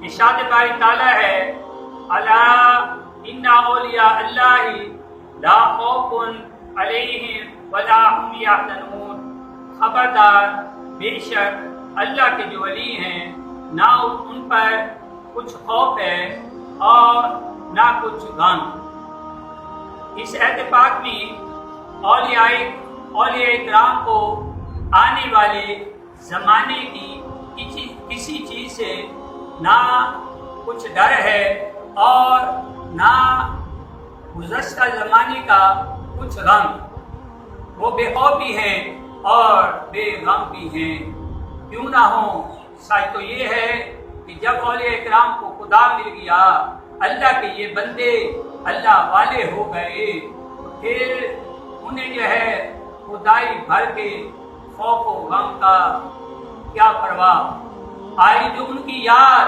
ارشاد باری تعالیٰ ہے الا ان اولیاء اللہ لا خوف علیہم ولا هم یحزنون، خبردار بے شک اللہ کے جو ولی ہیں نہ ان پر کچھ خوف ہے اور نہ کچھ غم۔ اس آیت پاک میں اولیاء کرام کو آنے والے زمانے کی کسی چیز سے نہ کچھ ڈر ہے اور نہ گزشتہ زمانے کا کچھ غم، وہ بے خوف بھی ہیں اور بے غم بھی ہیں۔ کیوں نہ ہوں؟ سچ تو یہ ہے کہ جب اولیاء کرام کو خدا مل گیا، اللہ کے یہ بندے اللہ والے ہو گئے، پھر انہیں جو ہے خدائی بھر کے خوف و غم کا کیا پرواہ۔ آئی جو ان کی یاد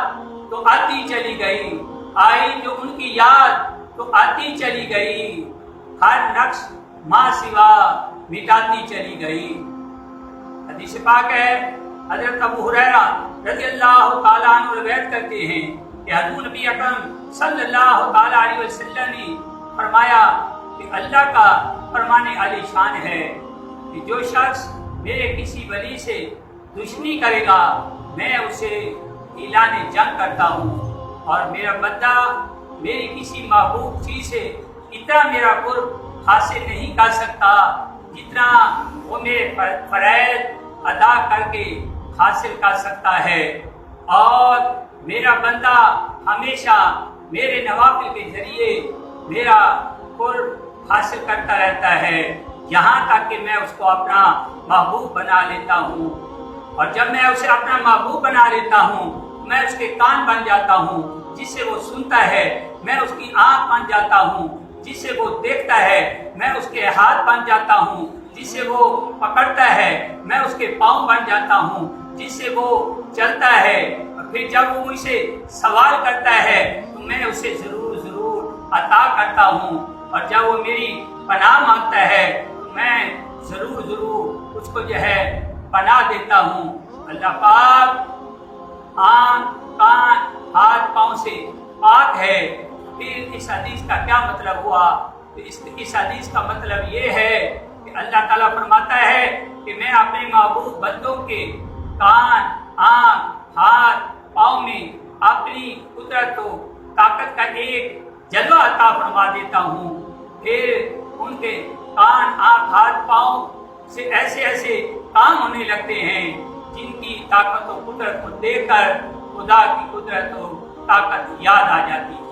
تو آتی چلی گئی، آئی جو ان کی یاد تو آتی چلی گئی، ہر نقش ماں سوا مٹاتی چلی گئی۔ حدیث پاک ہے، حضرت ابو ہریرہ رضی اللہ تعالیٰ عنہ روایت کرتے ہیں کہ حضور نبی اکرم صلی اللہ تعالیٰ علیہ وسلم نے فرمایا کہ اللہ کا فرمان عالی شان ہے کہ جو شخص میرے کسی ولی سے دشمنی کرے گا میں اسے اعلان جنگ کرتا ہوں، اور میرا بندہ میری کسی محبوب چیز سے اتنا میرا قرب حاصل نہیں کر سکتا جتنا وہ میرے فرائض ادا کر کے حاصل کر سکتا ہے، اور میرا بندہ ہمیشہ میرے نوافل کے ذریعے میرا قرب حاصل کرتا رہتا ہے یہاں تک کہ میں اس کو اپنا محبوب بنا لیتا ہوں، اور جب میں اسے اپنا محبوب بنا لیتا ہوں میں اس کے کان بن جاتا ہوں جس سے وہ سنتا ہے، میں اس کی آنکھ بن جاتا ہوں جس سے وہ دیکھتا ہے، میں اس کے ہاتھ بن جاتا ہوں جس سے وہ پکڑتا ہے، میں اس کے پاؤں بن جاتا ہوں جس سے وہ چلتا ہے، اور پھر جب وہ مجھ سے سوال کرتا ہے تو میں اسے ضرور عطا کرتا ہوں، اور جب وہ میری پناہ مانگتا ہے تو میں ضرور اس کو جو ہے پناہ دیتا ہوں۔ اللہ پاک آنکھ کان ہاتھ پاؤں سے پاک ہے۔ پھر اس حدیث کا کیا مطلب ہوا؟ تو اس حدیث کا مطلب یہ ہے کہ اللہ تعالیٰ فرماتا ہے کہ میں اپنے محبوب بندوں کے کان آنکھ ہاتھ پاؤں میں اپنی قدرت و طاقت کا ایک جلوہ عطا فرما دیتا ہوں، پھر ان کے کان آنکھ ہاتھ پاؤں سے ایسے کام ہونے لگتے ہیں جن کی طاقت و قدرت کو دیکھ کر خدا کی قدرت و طاقت یاد آ جاتی ہے۔